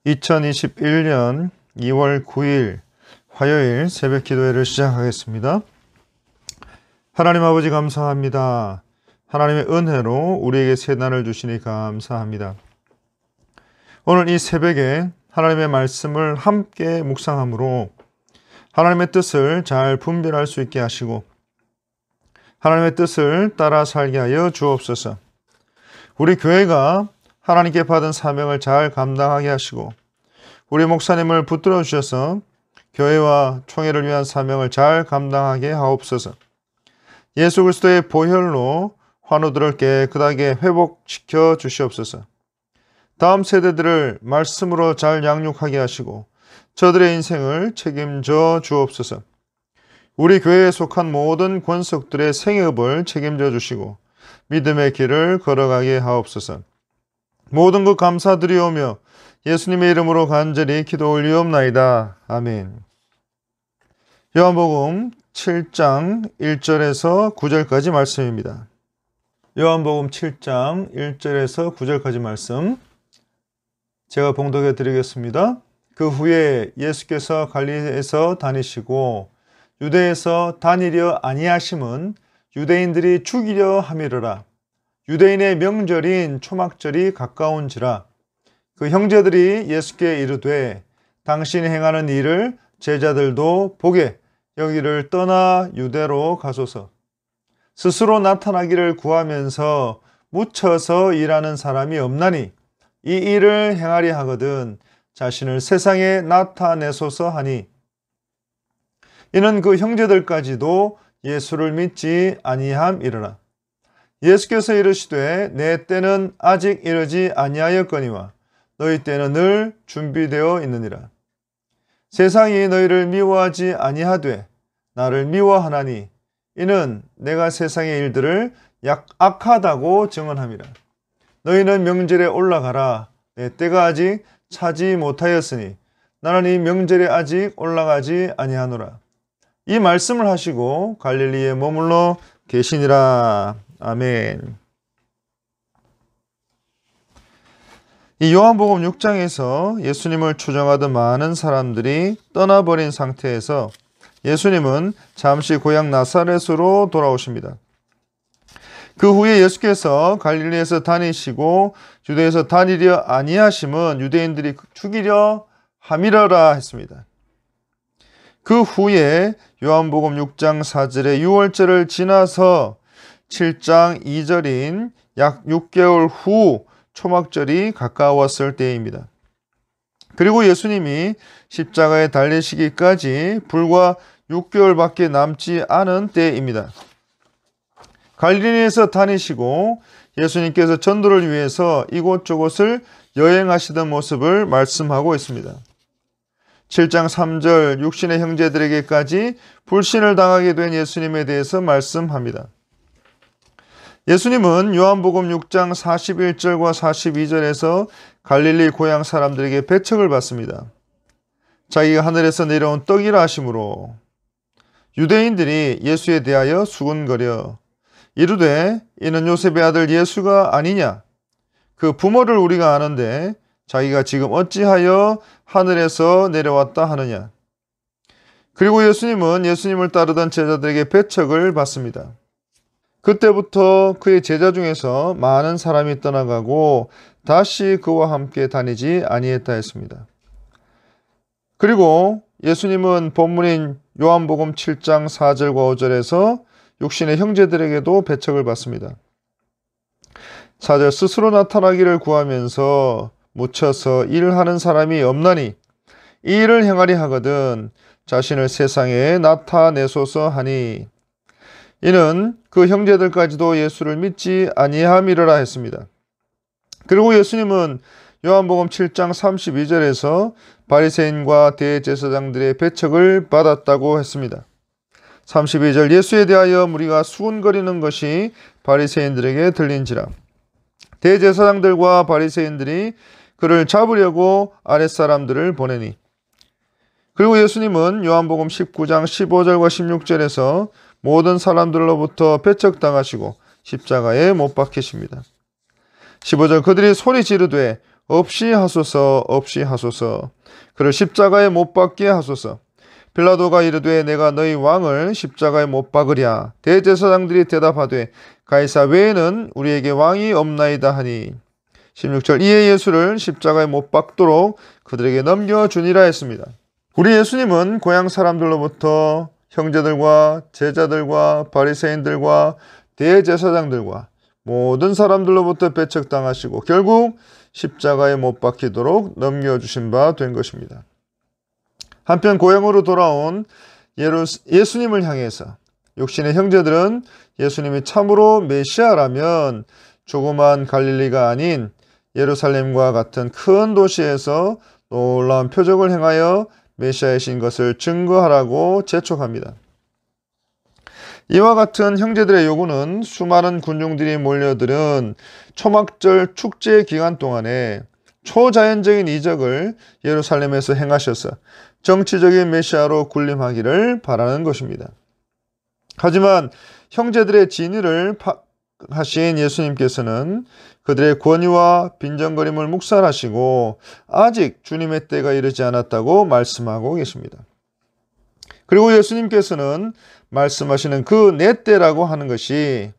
2021년 2월 9일 화요일 새벽 기도회를 시작하겠습니다. 하나님 아버지 감사합니다. 하나님의 은혜로 우리에게 새날을 주시니 감사합니다. 오늘 이 새벽에 하나님의 말씀을 함께 묵상함으로 하나님의 뜻을 잘 분별할 수 있게 하시고 하나님의 뜻을 따라 살게 하여 주옵소서. 우리 교회가 하나님께 받은 사명을 잘 감당하게 하시고 우리 목사님을 붙들어 주셔서 교회와 총회를 위한 사명을 잘 감당하게 하옵소서. 예수 그리스도의 보혈로 환우들을 깨끗하게 회복시켜 주시옵소서. 다음 세대들을 말씀으로 잘 양육하게 하시고 저들의 인생을 책임져 주옵소서. 우리 교회에 속한 모든 권속들의 생업을 책임져 주시고 믿음의 길을 걸어가게 하옵소서. 모든 것 감사드리오며 예수님의 이름으로 간절히 기도 올리옵나이다. 아멘. 요한복음 7장 1절에서 9절까지 말씀입니다. 요한복음 7장 1절에서 9절까지 말씀 제가 봉독해 드리겠습니다. 그 후에 예수께서 갈릴리에서 다니시고 유대에서 다니려 아니하심은 유대인들이 죽이려 함이러라. 유대인의 명절인 초막절이 가까운지라. 그 형제들이 예수께 이르되 당신이 행하는 일을 제자들도 보게 여기를 떠나 유대로 가소서. 스스로 나타나기를 구하면서 묻혀서 일하는 사람이 없나니 이 일을 행하리 하거든 자신을 세상에 나타내소서 하니 이는 그 형제들까지도 예수를 믿지 아니함이러라. 예수께서 이르시되 내 때는 아직 이르지 아니하였거니와 너희 때는 늘 준비되어 있느니라. 세상이 너희를 미워하지 아니하되 나를 미워하나니 이는 내가 세상의 일들을 악하다고 증언함이라. 너희는 명절에 올라가라. 내 때가 아직 차지 못하였으니 나는 이 명절에 아직 올라가지 아니하노라. 이 말씀을 하시고 갈릴리에 머물러 계시니라. 아멘. 이 요한복음 6장에서 예수님을 추종하던 많은 사람들이 떠나버린 상태에서 예수님은 잠시 고향 나사렛으로 돌아오십니다. 그 후에 예수께서 갈릴리에서 다니시고 유대에서 다니려 아니하심은 유대인들이 죽이려 함이러라 했습니다. 그 후에 요한복음 6장 4절에 6월절을 지나서 7장 2절인 약 6개월 후 초막절이 가까웠을 때입니다. 그리고 예수님이 십자가에 달리시기까지 불과 6개월밖에 남지 않은 때입니다. 갈릴리에서 다니시고 예수님께서 전도를 위해서 이곳저곳을 여행하시던 모습을 말씀하고 있습니다. 7장 3절 육신의 형제들에게까지 불신을 당하게 된 예수님에 대해서 말씀합니다. 예수님은 요한복음 6장 41절과 42절에서 갈릴리 고향 사람들에게 배척을 받습니다. 자기가 하늘에서 내려온 떡이라 하심으로 유대인들이 예수에 대하여 수군거려 이르되 이는 요셉의 아들 예수가 아니냐? 그 부모를 우리가 아는데 자기가 지금 어찌하여 하늘에서 내려왔다 하느냐? 그리고 예수님은 예수님을 따르던 제자들에게 배척을 받습니다. 그때부터 그의 제자 중에서 많은 사람이 떠나가고 다시 그와 함께 다니지 아니했다 했습니다. 그리고 예수님은 본문인 요한복음 7장 4절과 5절에서 육신의 형제들에게도 배척을 받습니다. 4절 스스로 나타나기를 구하면서 묻혀서 일하는 사람이 없나니 이 일을 행하리 하거든 자신을 세상에 나타내소서 하니 이는 그 형제들까지도 예수를 믿지 아니함이러라 했습니다. 그리고 예수님은 요한복음 7장 32절에서 바리새인과 대제사장들의 배척을 받았다고 했습니다. 32절 예수에 대하여 무리가 수군거리는 것이 바리새인들에게 들린지라. 대제사장들과 바리새인들이 그를 잡으려고 아랫사람들을 보내니. 그리고 예수님은 요한복음 19장 15절과 16절에서 모든 사람들로부터 배척당하시고 십자가에 못 박히십니다. 15절 그들이 소리 지르되 없이 하소서, 없이 하소서. 그를 십자가에 못 박게 하소서. 빌라도가 이르되 내가 너희 왕을 십자가에 못 박으랴. 대제사장들이 대답하되 가이사 외에는 우리에게 왕이 없나이다 하니 16절 이에 예수를 십자가에 못 박도록 그들에게 넘겨주니라 했습니다. 우리 예수님은 고향 사람들로부터 형제들과 제자들과 바리새인들과 대제사장들과 모든 사람들로부터 배척당하시고 결국 십자가에 못 박히도록 넘겨주신 바 된 것입니다. 한편 고향으로 돌아온 예수님을 향해서 육신의 형제들은 예수님이 참으로 메시아라면 조그만 갈릴리가 아닌 예루살렘과 같은 큰 도시에서 놀라운 표적을 행하여 메시아이신 것을 증거하라고 재촉합니다. 이와 같은 형제들의 요구는 수많은 군중들이 몰려들은 초막절 축제 기간 동안에 초자연적인 이적을 예루살렘에서 행하셔서 정치적인 메시아로 군림하기를 바라는 것입니다. 하지만 형제들의 진위를 하신 예수님께서는 그들의 권위와 빈정거림을 묵살하시고 아직 주님의 때가 이르지 않았다고 말씀하고 계십니다. 그리고 예수님께서는 말씀하시는 그 내 때라고 하는 것이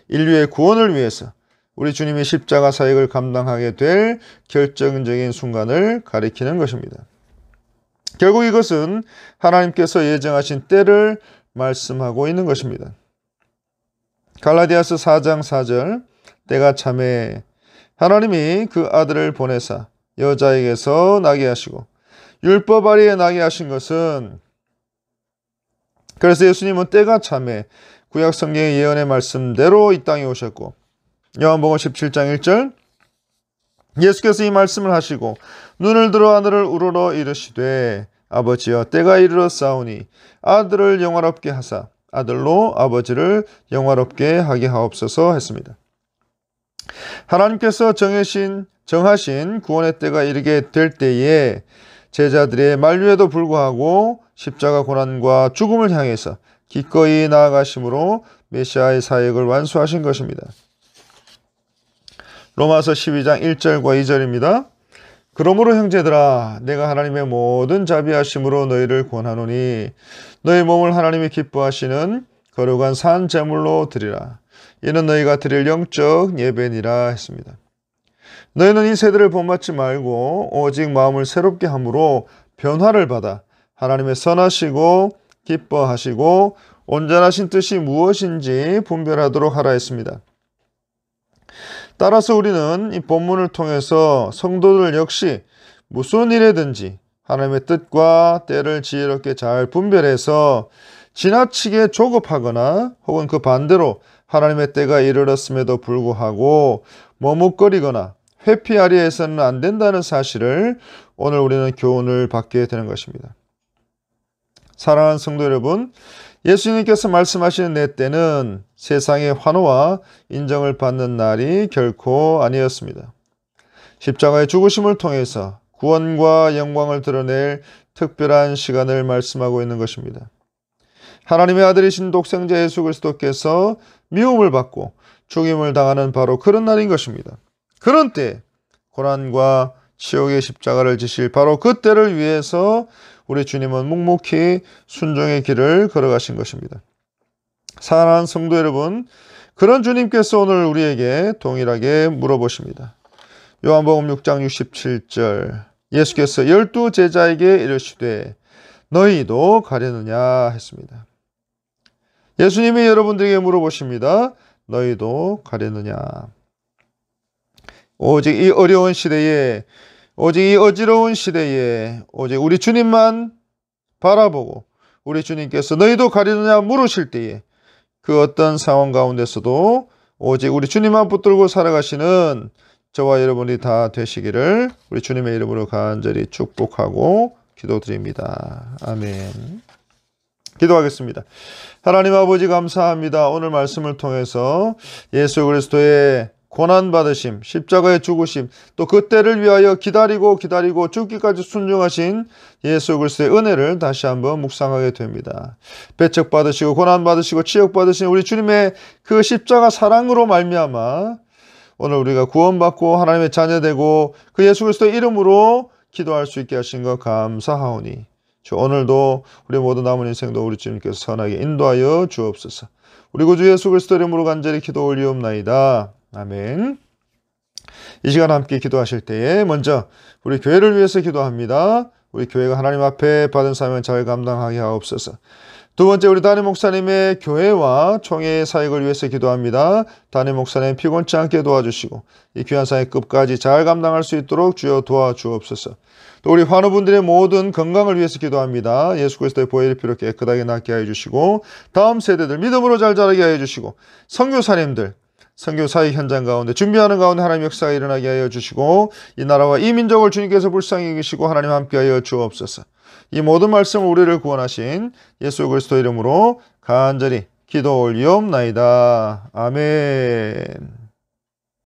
인류의 구원을 위해서 우리 주님이 십자가 사역을 감당하게 될 결정적인 순간을 가리키는 것입니다. 결국 이것은 하나님께서 예정하신 때를 말씀하고 있는 것입니다. 갈라디아서 4장 4절 때가 참에 하나님이 그 아들을 보내사 여자에게서 나게 하시고 율법 아래에 나게 하신 것은 그래서 예수님은 때가 참에 구약 성경의 예언의 말씀대로 이 땅에 오셨고 요한복음 17장 1절 예수께서 이 말씀을 하시고 눈을 들어 하늘을 우러러 이르시되 아버지여 때가 이르렀사오니 아들을 영화롭게 하사 아들로 아버지를 영화롭게 하게 하옵소서 했습니다. 하나님께서 정하신 구원의 때가 이르게 될 때에 제자들의 만류에도 불구하고 십자가 고난과 죽음을 향해서 기꺼이 나아가심으로 메시아의 사역을 완수하신 것입니다. 로마서 12장 1절과 2절입니다. 그러므로 형제들아 내가 하나님의 모든 자비하심으로 너희를 권하노니 너희 몸을 하나님이 기뻐하시는 거룩한 산 제물로 드리라. 이는 너희가 드릴 영적 예배니라 했습니다. 너희는 이 세대를 본받지 말고 오직 마음을 새롭게 함으로 변화를 받아 하나님의 선하시고 기뻐하시고 온전하신 뜻이 무엇인지 분별하도록 하라 했습니다. 따라서 우리는 이 본문을 통해서 성도들 역시 무슨 일에든지 하나님의 뜻과 때를 지혜롭게 잘 분별해서 지나치게 조급하거나 혹은 그 반대로 하나님의 때가 이르렀음에도 불구하고 머뭇거리거나 회피하려 해서는 안 된다는 사실을 오늘 우리는 교훈을 받게 되는 것입니다. 사랑하는 성도 여러분, 예수님께서 말씀하시는 내 때는 세상의 환호와 인정을 받는 날이 결코 아니었습니다. 십자가의 죽으심을 통해서 구원과 영광을 드러낼 특별한 시간을 말씀하고 있는 것입니다. 하나님의 아들이신 독생자 예수 그리스도께서 미움을 받고 죽임을 당하는 바로 그런 날인 것입니다. 그런 때 고난과 치욕의 십자가를 지실 바로 그 때를 위해서 우리 주님은 묵묵히 순종의 길을 걸어가신 것입니다. 사랑하는 성도 여러분, 그런 주님께서 오늘 우리에게 동일하게 물어보십니다. 요한복음 6장 67절 예수께서 12 제자에게 이르시되 너희도 가려느냐 했습니다. 예수님이 여러분들에게 물어보십니다. 너희도 가려느냐. 오직 이 어려운 시대에 오직 이 어지러운 시대에 오직 우리 주님만 바라보고 우리 주님께서 너희도 가려느냐 물으실 때에 그 어떤 상황 가운데서도 오직 우리 주님만 붙들고 살아가시는 저와 여러분이 다 되시기를 우리 주님의 이름으로 간절히 축복하고 기도드립니다. 아멘. 기도하겠습니다. 하나님 아버지 감사합니다. 오늘 말씀을 통해서 예수 그리스도의 고난받으심, 십자가의 죽으심, 또 그 때를 위하여 기다리고 죽기까지 순종하신 예수 그리스도의 은혜를 다시 한번 묵상하게 됩니다. 배척받으시고 고난받으시고 치욕받으신 우리 주님의 그 십자가 사랑으로 말미암아 오늘 우리가 구원받고 하나님의 자녀되고 그 예수 그리스도의 이름으로 기도할 수 있게 하신 것 감사하오니 주 오늘도 우리 모든 남은 인생도 우리 주님께서 선하게 인도하여 주옵소서. 우리 구주 예수 그리스도 이름으로 간절히 기도 올리옵나이다. 아멘. 이 시간 함께 기도하실 때에 먼저 우리 교회를 위해서 기도합니다. 우리 교회가 하나님 앞에 받은 사명을 잘 감당하게 하옵소서. 두 번째, 우리 담임 목사님의 교회와 총회의 사역을 위해서 기도합니다. 담임 목사님 피곤치 않게 도와주시고 이 귀한 사역 끝까지 잘 감당할 수 있도록 주여 도와주옵소서. 또 우리 환우분들의 모든 건강을 위해서 기도합니다. 예수 그리스도의 보혈의 피로 깨끗하게 낫게 하여 주시고 다음 세대들 믿음으로 잘 자라게 하여 주시고 선교사님들 선교 사역 현장 가운데 준비하는 가운데 하나님 역사가 일어나게 하여 주시고 이 나라와 이 민족을 주님께서 불쌍히 여기시고 하나님 함께하여 주옵소서. 이 모든 말씀을 우리를 구원하신 예수 그리스도 이름으로 간절히 기도 올리옵나이다. 아멘.